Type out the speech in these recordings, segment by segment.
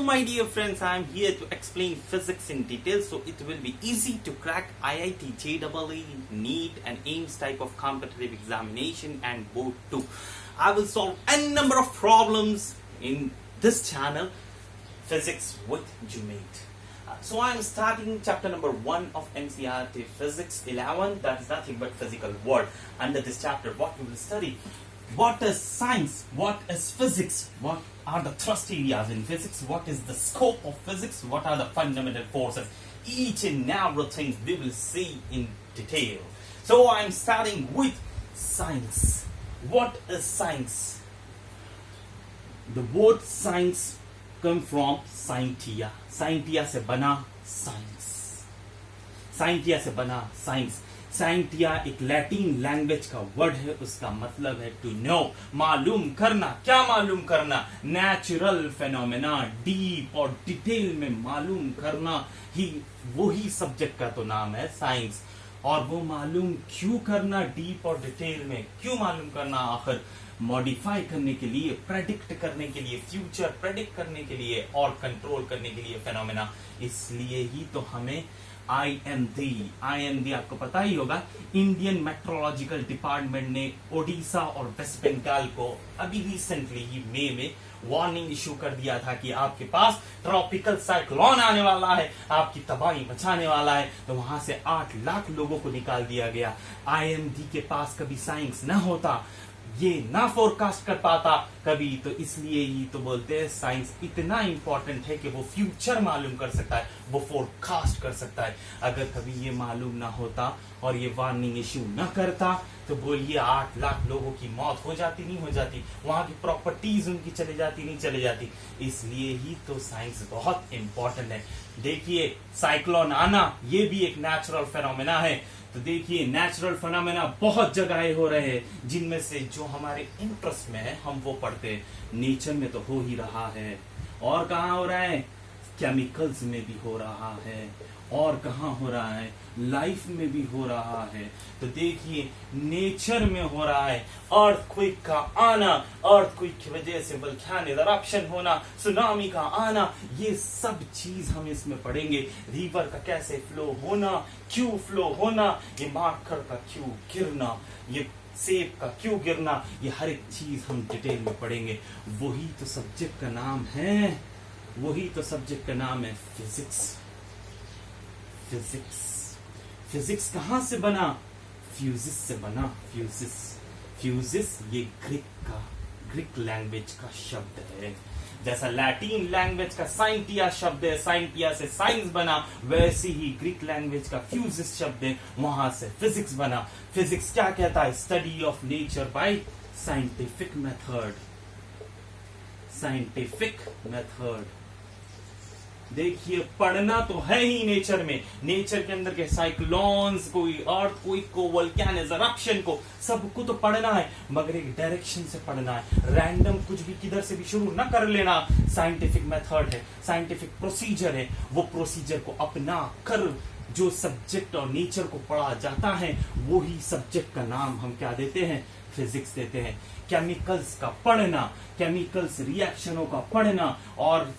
So my dear friends, I am here to explain physics in detail so it will be easy to crack IIT, JEE, NEET and AIMS type of competitive examination and board too. I will solve n number of problems in this channel, Physics with Junaid. So I am starting chapter number 1 of NCERT Physics 11, that is nothing but physical world. Under this chapter, what we will study? What is science? What is physics? What are the thrust areas in physics? What is the scope of physics? What are the fundamental forces? Each and everything we will see in detail. So I am starting with science. What is science? The word science come from scientia. Scientia से बना science. Scientia से बना science. Scientia एक Latin language का word है, उसका मतलब है टू नो, मालूम करना. क्या मालूम करना? नेचुरल फेनोमेना, डीप और डिटेल में मालूम करना ही वही सब्जेक्ट का तो नाम है साइंस. और वो मालूम क्यों करना डीप और डिटेल में, क्यों मालूम करना? आखिर मॉडिफाई करने के लिए, प्रेडिक्ट करने के लिए, फ्यूचर प्रेडिक्ट करने के लिए और कंट्रोल करने के लिए फेनोमेना. इसलिए ही तो हमें IMD आपको पता ही होगा, इंडियन मेट्रोलॉजिकल डिपार्टमेंट ने ओडिशा और वेस्ट बंगाल को अभी रिसेंटली ही मई में वार्निंग इशू कर दिया था कि आपके पास ट्रॉपिकल साइक्लोन आने वाला है, आपकी तबाही मचाने वाला है. तो वहां से 8 लाख लोगों को निकाल दिया गया. IMD के पास कभी साइंस ना होता, ये ना फोरकास्ट कर पाता कभी, तो इसलिए ही तो बोलते हैं साइंस इतना इंपॉर्टेंट है कि वो फ्यूचर मालूम कर सकता है, वो फोरकास्ट कर सकता है. अगर कभी ये मालूम ना होता और ये वार्निंग इश्यू ना करता तो बोलिए 8 लाख लोगों की मौत हो जाती, नहीं हो जाती, वहां की प्रॉपर्टीज उनकी चले जाती, नहीं चले जाती. इसलिए ही तो साइंस बहुत इंपॉर्टेंट है. देखिए साइक्लोन आना ये भी एक नेचुरल फेनोमेना है. तो देखिए नेचुरल फेनोमेना बहुत जगह हो रहे हैं, जिनमें से जो हमारे इंटरेस्ट में है हम वो पढ़ते हैं. नेचर में तो हो ही रहा है, और कहाँ हो रहा है? केमिकल्स में भी हो रहा है, और कहाँ हो रहा है? लाइफ में भी हो रहा है. तो देखिए नेचर में हो रहा है अर्थक्वेक का आना, अर्थक्वेक की वजह से वोल्केनिक इरप्शन होना, सुनामी का आना, ये सब चीज हम इसमें पढ़ेंगे. रिवर का कैसे फ्लो होना, क्यों फ्लो होना, ये मार्कर का क्यों गिरना, ये सेब का क्यों गिरना, ये हर एक चीज हम डिटेल में पढ़ेंगे. वही तो सब्जेक्ट का नाम है, वही तो सब्जेक्ट का नाम है फिजिक्स. फिजिक्स फिजिक्स कहां से बना? फ्यूजिस से बना. फ्यूजिस फ्यूजिस ये ग्रीक लैंग्वेज का शब्द है. जैसा लैटिन लैंग्वेज का साइंटिया शब्द है, साइंटिया से साइंस बना, वैसे ही ग्रीक लैंग्वेज का फ्यूजिस शब्द है, वहां से फिजिक्स बना. फिजिक्स क्या कहता है? Study of nature by scientific method. Scientific method. देखिए पढ़ना तो है ही नेचर में, नेचर के अंदर के साइक्लोन्स को, अर्थक्वेक को, वोल्केनिक इरप्शन को, सबको तो पढ़ना है, मगर एक डायरेक्शन से पढ़ना है. रैंडम कुछ भी किधर से भी शुरू ना कर लेना. साइंटिफिक मेथड है, साइंटिफिक प्रोसीजर है, वो प्रोसीजर को अपना कर जो सब्जेक्ट और नेचर को पढ़ा जाता है, वो ही सब्जेक्ट का नाम हम क्या देते हैं? फिजिक्स देते हैं. केमिकल्स का पढ़ना, केमिकल्स रिएक्शनों का पढ़ना, और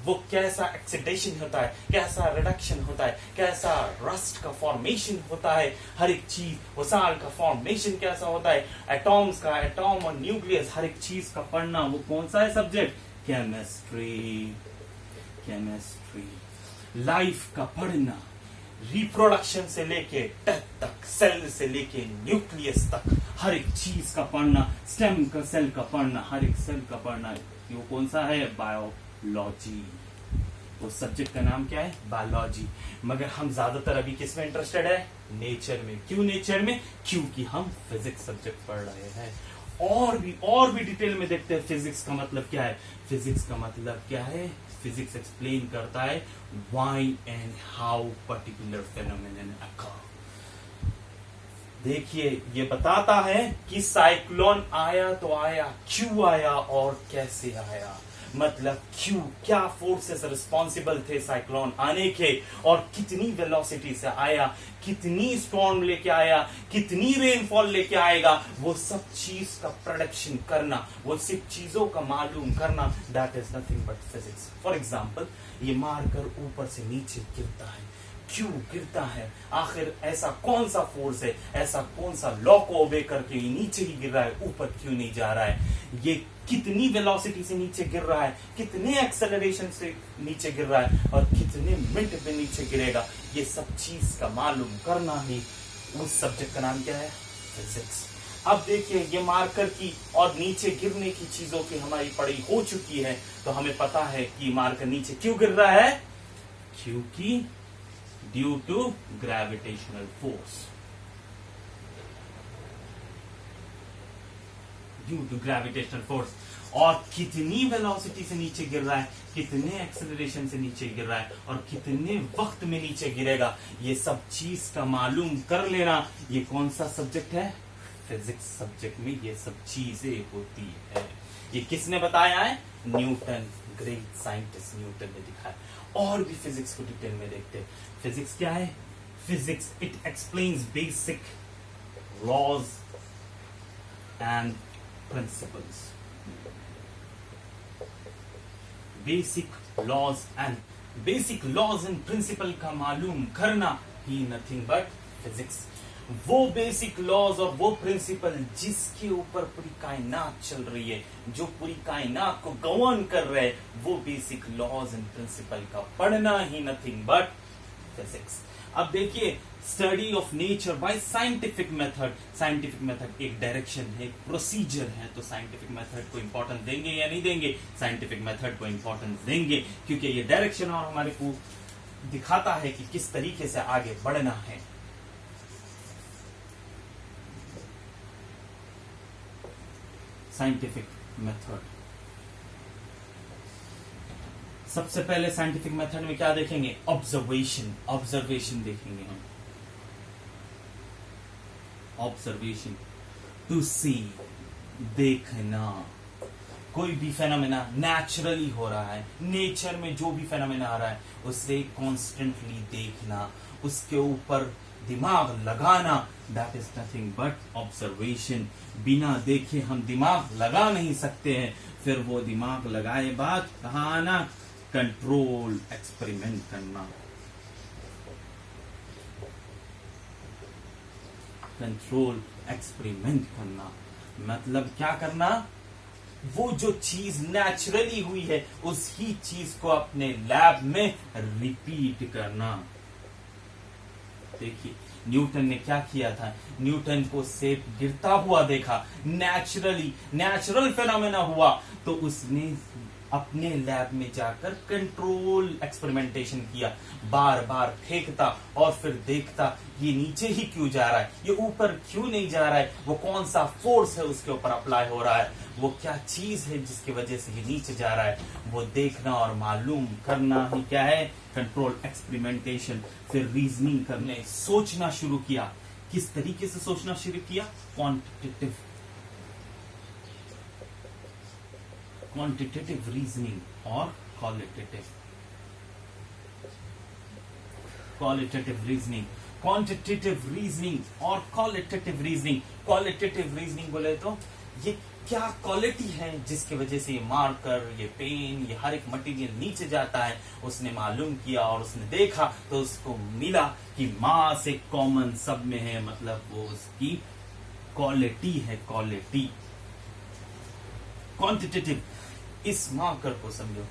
वो कैसा एक्सीडेशन होता है, कैसा रिडक्शन होता है, कैसा रस्ट का फॉर्मेशन होता है, हर एक चीज, वसाल का फॉर्मेशन कैसा होता है, एटॉम्स का, एटॉम और न्यूक्लियस, हर एक चीज का पढ़ना. वो कौन सा है सब्जेक्ट? केमिस्ट्री. केमिस्ट्री. लाइफ का पढ़ना, रिप्रोडक्शन से लेके डेथ तक, सेल से लेके न्यूक्लियस तक, हर एक चीज का पढ़ना. स्टेम का सेल का पढ़ना, हर एक सेल का पढ़ना. वो कौन सा है? बायोलॉजी. वो सब्जेक्ट का नाम क्या है? बायोलॉजी. मगर हम ज्यादातर अभी किस में इंटरेस्टेड है? नेचर में. क्यों नेचर में? क्योंकि हम फिजिक्स सब्जेक्ट पढ़ रहे हैं. और भी डिटेल में देखते हैं फिजिक्स का मतलब क्या है. फिजिक्स का मतलब क्या है? फिजिक्स एक्सप्लेन करता है why and how particular phenomenon occur. देखिए ये बताता है कि साइक्लोन आया तो आया, क्यों आया और कैसे आया. मतलब क्यों, क्या फोर्सेस रिस्पॉन्सिबल थे साइक्लोन आने के, और कितनी वेलोसिटी से आया, कितनी स्टॉर्म लेके आया, कितनी रेनफॉल लेके आएगा, वो सब चीज का प्रोडक्शन करना, वो सब चीजों का मालूम करना, that is nothing but physics. For example, ये मारकर ऊपर से नीचे गिरता है, क्यों गिरता है, आखिर ऐसा कौन सा फोर्स है, ऐसा कौन सा लॉ को ओबे करके ये नीचे ही गिर रहा है, ऊपर क्यों नहीं जा रहा है, ये कितनी वेलोसिटी से नीचे गिर रहा है, कितने एक्सेलरेशन से नीचे गिर रहा है, और कितने मिनट में नीचे गिरेगा, ये सब चीज का मालूम करना ही उस सब्जेक्ट का नाम क्या है, फिजिक्स। अब देखिए, ये मार्कर की और नीचे गिरने की चीजों की हमारी पढ़ाई हो चुकी है, तो हमें पता है कि मार्कर नीचे क्यों गिर रहा है, क्योंकि due to gravitational force, due to gravitational force. और कितनी वेलोसिटी से नीचे गिर रहा है, कितने एक्सेलरेशन से नीचे गिर रहा है, और कितने वक्त में नीचे गिरेगा, ये सब चीज का मालूम कर लेना, ये कौन सा सब्जेक्ट है, फिजिक्स सब्जेक्ट में ये सब चीजें होती है। ये किसने बताया है, न्यूटन, ग्रेट साइंटिस्ट न्यूटन ने दिखाया। और भी फिजिक्स को डिटेल में देखते हैं। फिजिक्स क्या है, physics it explains basic laws and principles, basic laws and principle का मालूम करना ही नथिंग बट फिजिक्स। वो बेसिक लॉज और वो प्रिंसिपल जिसके ऊपर पूरी कायनात चल रही है, जो पूरी कायनात को गवर्न कर रहे हैं, वो बेसिक लॉज एंड प्रिंसिपल का पढ़ना ही नथिंग बट फिजिक्स। अब देखिए, study of nature by scientific method. Scientific method एक डायरेक्शन है, एक प्रोसीजर है, तो साइंटिफिक मेथड को इंपॉर्टेंस देंगे या नहीं देंगे, साइंटिफिक मेथड को इंपॉर्टेंस देंगे, क्योंकि ये डायरेक्शन और हमारे को दिखाता है कि किस तरीके से आगे बढ़ना है। साइंटिफिक मेथड, सबसे पहले साइंटिफिक मेथड में क्या देखेंगे, ऑब्जर्वेशन देखेंगे हम। ऑब्जर्वेशन, टू सी, देखना। कोई भी फेनोमेना नेचुरली हो रहा है, नेचर में जो भी फेनोमेना आ रहा है उसे कॉन्स्टेंटली देखना, उसके ऊपर दिमाग लगाना, that is nothing but observation. बिना देखे हम दिमाग लगा नहीं सकते हैं, फिर वो दिमाग लगाए बाद कहाँ आना, कंट्रोल एक्सपेरिमेंट करना। कंट्रोल एक्सपेरिमेंट करना मतलब क्या करना, वो जो चीज नेचुरली हुई है उसी चीज को अपने लैब में रिपीट करना। देखिए, न्यूटन ने क्या किया था, न्यूटन को सेब गिरता हुआ देखा, नेचुरल फेनोमेना हुआ, तो उसने अपने लैब में जाकर कंट्रोल एक्सपेरिमेंटेशन किया, बार बार फेंकता और फिर देखता ये नीचे ही क्यों जा रहा है, ये ऊपर क्यों नहीं जा रहा है, वो कौन सा फोर्स है उसके ऊपर अप्लाई हो रहा है, वो क्या चीज है जिसकी वजह से ये नीचे जा रहा है, वो देखना और मालूम करना ही क्या है, कंट्रोल एक्सपेरिमेंटेशन। फिर रीजनिंग करने, सोचना शुरू किया। किस तरीके से सोचना शुरू किया, क्वांटिटेटिव रीजनिंग और क्वालिटेटिव रीजनिंग, क्वांटिटेटिव रीजनिंग और क्वालिटेटिव रीजनिंग। क्वालिटेटिव रीजनिंग बोले तो ये क्या क्वालिटी है जिसकी वजह से ये मार्कर, ये पेन, ये हर एक मटेरियल नीचे जाता है, उसने मालूम किया और उसने देखा तो उसको मिला कि मास एक कॉमन सब में है, मतलब वो उसकी क्वालिटी है, क्वालिटी। क्वांटिटेटिव, इस मार्कर को समझो,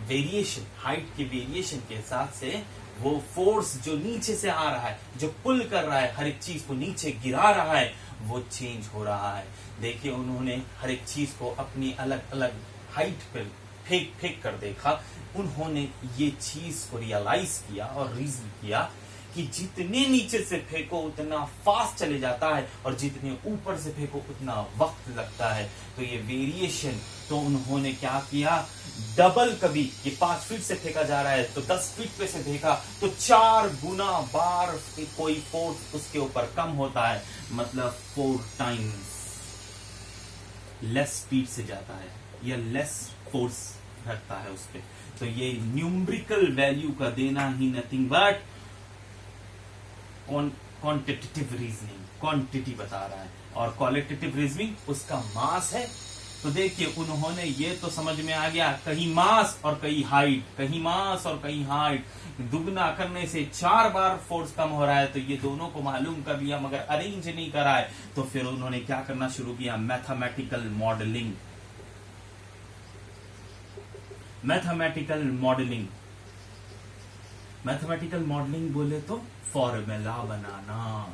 वेरिएशन, हाइट के वेरिएशन के हिसाब से वो फोर्स जो नीचे से आ रहा है, जो पुल कर रहा है, हर एक चीज को नीचे गिरा रहा है, वो चेंज हो रहा है। देखिए, उन्होंने हर एक चीज को अपनी अलग अलग हाइट पर फेंक कर देखा, उन्होंने ये चीज को रियलाइज किया और रीजन किया कि जितने नीचे से फेंको उतना फास्ट चले जाता है और जितने ऊपर से फेंको उतना वक्त लगता है। तो ये वेरिएशन, तो उन्होंने क्या किया, डबल, कभी ये 5 फीट से फेंका जा रहा है तो 10 फीट पे से फेंका तो 4 गुना बार कोई फोर्स उसके ऊपर कम होता है, मतलब 4 टाइम्स लेस स्पीड से जाता है या लेस फोर्स रखता है उस पे। तो ये न्यूमेरिकल वैल्यू का देना ही nothing but quantitative reasoning, quantity बता रहा है, और क्वालिटेटिव रीजनिंग उसका मास है। तो देखिए उन्होंने ये तो समझ में आ गया, कहीं मास और कहीं हाइट, कहीं मास और कहीं हाइट, दुगना करने से 4 बार फोर्स कम हो रहा है, तो ये दोनों को मालूम कर लिया, मगर अरेंज नहीं करा है। तो फिर उन्होंने क्या करना शुरू किया, mathematical modelling. Mathematical modelling, mathematical modelling बोले तो फॉर्मूला बनाना,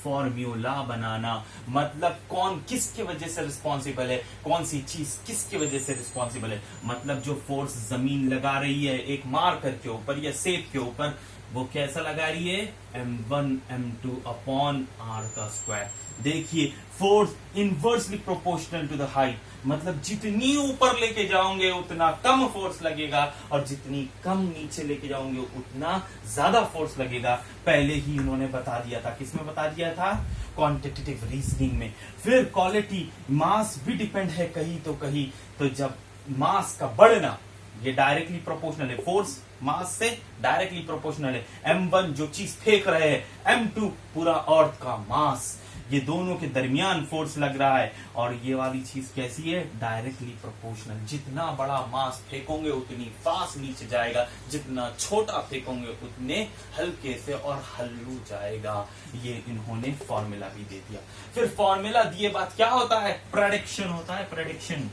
फॉर्म्यूला बनाना, मतलब कौन किसके वजह से रिस्पॉन्सिबल है, कौन सी चीज किसकी वजह से रिस्पॉन्सिबल है। मतलब जो फोर्स जमीन लगा रही है एक मार्कर के ऊपर या सेब के ऊपर, वो कैसा लगा रही है, m1 m2 अपॉन r का स्क्वायर। देखिए force inversely proportional to the height, मतलब जितनी ऊपर लेके जाओगे उतना कम फोर्स लगेगा, और जितनी कम नीचे लेके जाओगे उतना ज्यादा फोर्स लगेगा। पहले ही उन्होंने बता दिया था, किसमें बता दिया था, क्वांटिटेटिव रीजनिंग में। फिर क्वालिटी, मास भी डिपेंड है कहीं तो कहीं, तो जब मास का बढ़ना, ये डायरेक्टली प्रोपोर्शनल है, फोर्स मास से डायरेक्टली प्रोपोर्शनल है। m1 जो चीज फेंक रहे हैं, m2 पूरा अर्थ का मास, ये दोनों के दरमियान फोर्स लग रहा है। और ये वाली चीज कैसी है, डायरेक्टली प्रोपोर्शनल। जितना बड़ा मास फेंकोगे उतनी फास्ट नीचे जाएगा, जितना छोटा फेंकोगे उतने हल्के से और हल्लू जाएगा। ये इन्होंने फॉर्मूला भी दे दिया। फिर फॉर्मूला दिए बाद क्या होता है, प्रेडिक्शन होता है। प्रेडिक्शन,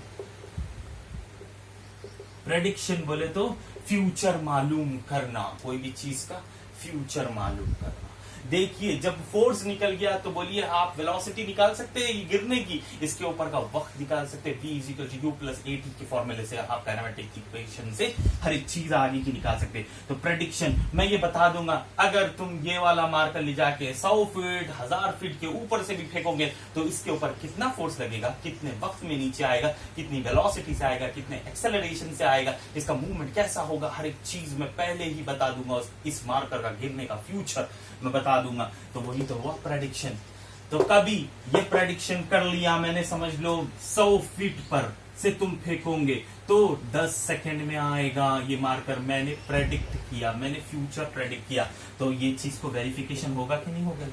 प्रेडिक्शन बोले तो फ्यूचर मालूम करना, कोई भी चीज का फ्यूचर मालूम करना। देखिए जब फोर्स निकल गया तो बोलिए आप वेलोसिटी निकाल सकते हैं गिरने की, इसके ऊपर का वक्त निकाल सकते हैं, v = u + at के फॉर्मूले से, आप पैरामेट्रिक इक्वेशन से हर एक चीज आगे की निकाल सकते हैं। तो प्रेडिक्शन मैं ये बता दूंगा, अगर तुम ये वाला मार्कर ले जाके 100 फीट 1000 फीट के ऊपर से भी फेंकोगे तो इसके ऊपर कितना फोर्स लगेगा, कितने वक्त में नीचे आएगा, कितनी वेलोसिटी से आएगा, कितने एक्सेलरेशन से आएगा, इसका मूवमेंट कैसा होगा, हर एक चीज मैं पहले ही बता दूंगा। इस मार्कर का गिरने का फ्यूचर मैं बता दूंगा। तो वही तो हुआ प्रेडिक्शन। तो कभी ये प्रेडिक्शन कर लिया मैंने, समझ लो 100 फीट पर से तुम फेंकोगे तो 10 सेकंड में आएगा ये मार्कर, मैंने प्रेडिक्ट किया, मैंने फ्यूचर प्रेडिक्ट किया। तो ये चीज को वेरिफिकेशन होगा कि नहीं होगा,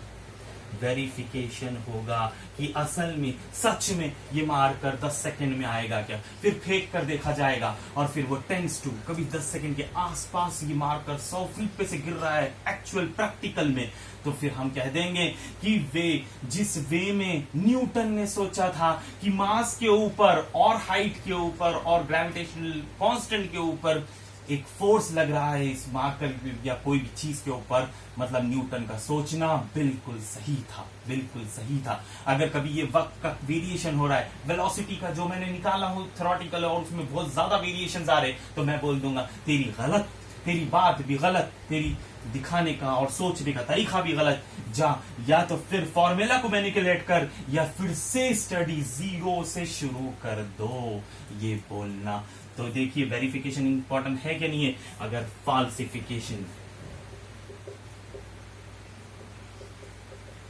वेरिफिकेशन होगा कि असल में सच में ये मार्कर 10 सेकंड में आएगा क्या। फिर फेंक कर देखा जाएगा और फिर वो टेंस टू कभी 10 सेकंड के आसपास ये मार्कर 100 फीट पे से गिर रहा है एक्चुअल प्रैक्टिकल में, तो फिर हम कह देंगे कि वे जिस वे में न्यूटन ने सोचा था कि मास के ऊपर और हाइट के ऊपर और ग्रेविटेशनल कांस्टेंट के ऊपर एक फोर्स लग रहा है इस मार्कर या कोई भी चीज के ऊपर, मतलब न्यूटन का सोचना बिल्कुल सही था, बिल्कुल सही था। अगर कभी ये वक्त का वेरिएशन हो रहा है, वेलोसिटी का जो मैंने निकाला हो थ्योरेटिकल और उसमें बहुत ज्यादा वेरिएशंस आ रहे, तो मैं बोल दूंगा तेरी गलत, तेरी बात भी गलत, तेरी दिखाने का और सोचने का तरीका भी गलत, जा या तो फिर फॉर्मूला को मैनिपुलेट कर या फिर से स्टडी जीरो से शुरू कर दो, ये बोलना। तो देखिए वेरिफिकेशन इंपॉर्टेंट है कि नहीं है। अगर फाल्सिफिकेशन,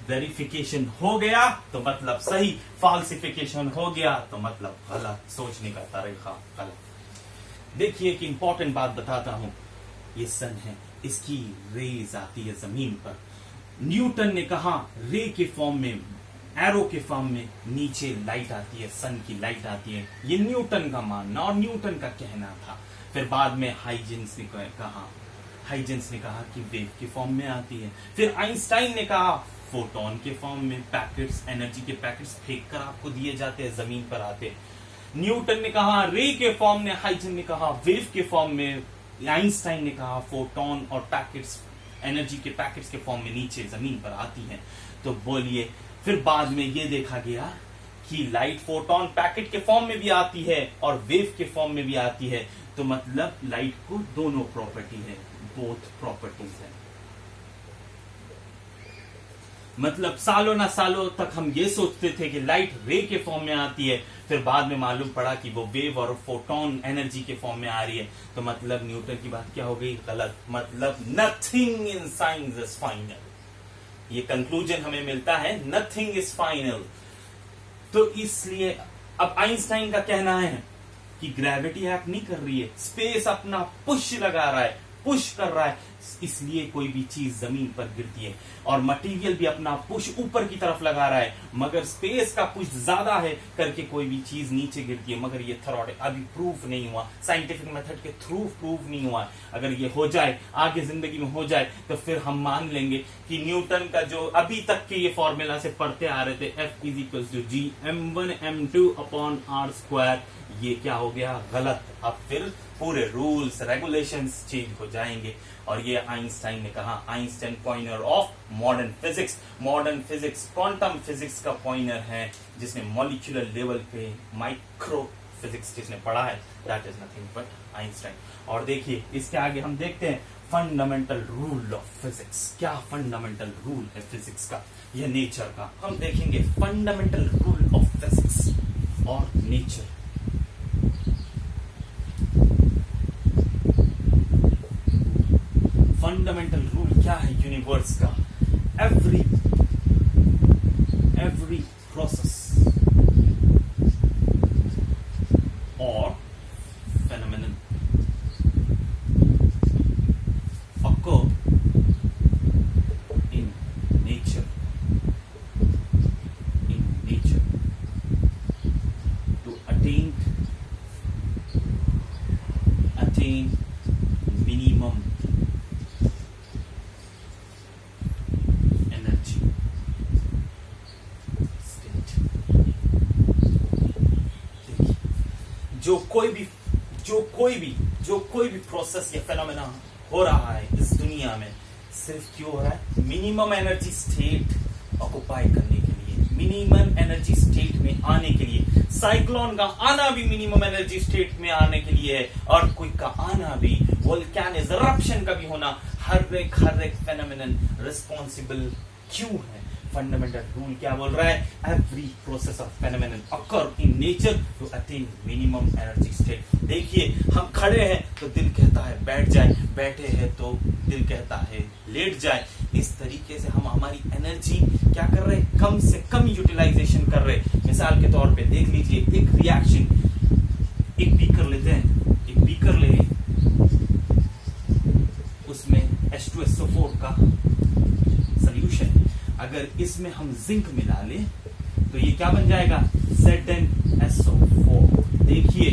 वेरिफिकेशन हो गया तो मतलब सही, फाल्सिफिकेशन हो गया तो मतलब गलत, सोचने का तरीका गलत। देखिए एक इंपॉर्टेंट बात बताता हूं, ये सन है, इसकी रेज आती है जमीन पर। न्यूटन ने कहा रे के फॉर्म में, एरो के फॉर्म में नीचे लाइट आती है, सन की लाइट आती है, ये न्यूटन का मानना और न्यूटन का कहना था। फिर बाद में हाइजेंस ने कहा कि वेव के फॉर्म में आती है। फिर आइंस्टाइन ने कहा फोटोन के फॉर्म में, पैकेट्स, एनर्जी के पैकेट्स फेंक कर आपको दिए जाते हैं, जमीन पर आते हैं। न्यूटन ने कहा रे के फॉर्म में, हाइजेंस ने कहा वेव के फॉर्म में, आइंस्टाइन ने कहा फोटोन और पैकेट्स, एनर्जी के पैकेट्स के फॉर्म में नीचे जमीन पर आती हैं। तो बोलिए फिर बाद में ये देखा गया कि लाइट फोटोन पैकेट के फॉर्म में भी आती है और वेव के फॉर्म में भी आती है, तो मतलब लाइट को दोनों प्रॉपर्टी है, बोथ प्रॉपर्टीज है। मतलब सालों ना सालों तक हम ये सोचते थे कि लाइट रे के फॉर्म में आती है, फिर बाद में मालूम पड़ा कि वो वेव और फोटोन एनर्जी के फॉर्म में आ रही है। तो मतलब न्यूटन की बात क्या हो गई, गलत। मतलब nothing in science is final, ये कंक्लूजन हमें मिलता है, नथिंग इज फाइनल। तो इसलिए अब आइंस्टाइन का कहना है कि ग्रेविटी एक्ट नहीं कर रही है, स्पेस अपना पुश लगा रहा है, पुश कर रहा है, इसलिए कोई भी चीज जमीन पर गिरती है। और मटेरियल भी अपना पुश ऊपर की तरफ लगा रहा है, मगर स्पेस का पुश ज्यादा है करके कोई भी चीज नीचे गिरती है। मगर ये थ्योरी अभी प्रूफ नहीं हुआ, साइंटिफिक मेथड के थ्रू प्रूफ नहीं हुआ। अगर ये हो जाए, आगे जिंदगी में हो जाए, तो फिर हम मान लेंगे कि न्यूटन का जो अभी तक के ये फॉर्मूला से पढ़ते आ रहे थे, F = G m1m2/r², ये क्या हो गया, गलत। अब फिर पूरे रूल्स रेगुलेशंस चेंज हो जाएंगे। और ये आइंस्टाइन ने कहा, Einstein pioneer of modern physics, modern physics quantum physics का पॉइनर है, जिसने मॉलिक्यूलर लेवल पे माइक्रो फिजिक्स जिसने पढ़ा है, that is nothing but Einstein. और देखिए इसके आगे हम देखते हैं फंडामेंटल रूल ऑफ फिजिक्स। क्या फंडामेंटल रूल है फिजिक्स का या नेचर का, हम देखेंगे फंडामेंटल रूल ऑफ फिजिक्स और नेचर। फंडामेंटल रूल क्या है यूनिवर्स का, एवरी प्रोसेस और phenomenon occur in nature to attain minimum energy state। जो कोई भी प्रोसेस या फेनोमेना हो रहा है इस दुनिया में, सिर्फ क्यों हो रहा है, मिनिमम एनर्जी स्टेट ऑक्युपाई करने के लिए, मिनिमम एनर्जी स्टेट में आने के लिए। साइक्लोन का आना भी मिनिमम एनर्जी स्टेट में आने के लिए है, अर्थक्वेक का आना भी, वोल्केनिक इरप्शन का भी होना, हर एक फेनोमेनन रिस्पॉन्सिबल क्यों है। फंडामेंटल रूल क्या बोल रहा है, every process of phenomenon occur in nature to attain minimum energy state. देखिए हम खड़े हैं तो दिल कहता है बैठ जाए, बैठे हैं तो दिल कहता है लेट जाए। इस तरीके से हम हमारी एनर्जी क्या कर रहे हैं, कम से कम यूटिलाइजेशन कर रहे हैं। मिसाल के तौर पे देख लीजिए एक रिएक्शन, एक बीकर लेते हैं, एक बीकर ले, उसमें H2SO4 का सोल्यूशन, अगर इसमें हम जिंक मिला लें तो ये क्या बन जाएगा, ZnSO4। देखिए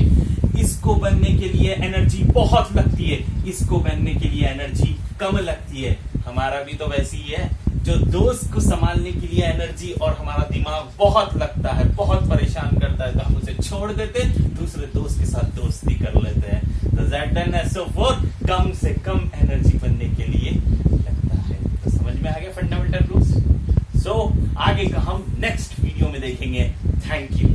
इसको बनने के लिए एनर्जी बहुत लगती है, इसको बनने के लिए एनर्जी कम लगती है। हमारा भी तो वैसे ही है, जो दोस्त को संभालने के लिए एनर्जी और हमारा दिमाग बहुत लगता है, बहुत परेशान करता है, तो हम उसे छोड़ देते, दूसरे दोस्त के साथ दोस्ती कर लेते हैं। तो ZnSO4 कम से कम एनर्जी बनने के लिए लगता है। तो समझ में आ गया फंडामेंटल रूल्स। सो आगे का हम नेक्स्ट वीडियो में देखेंगे। Thank you.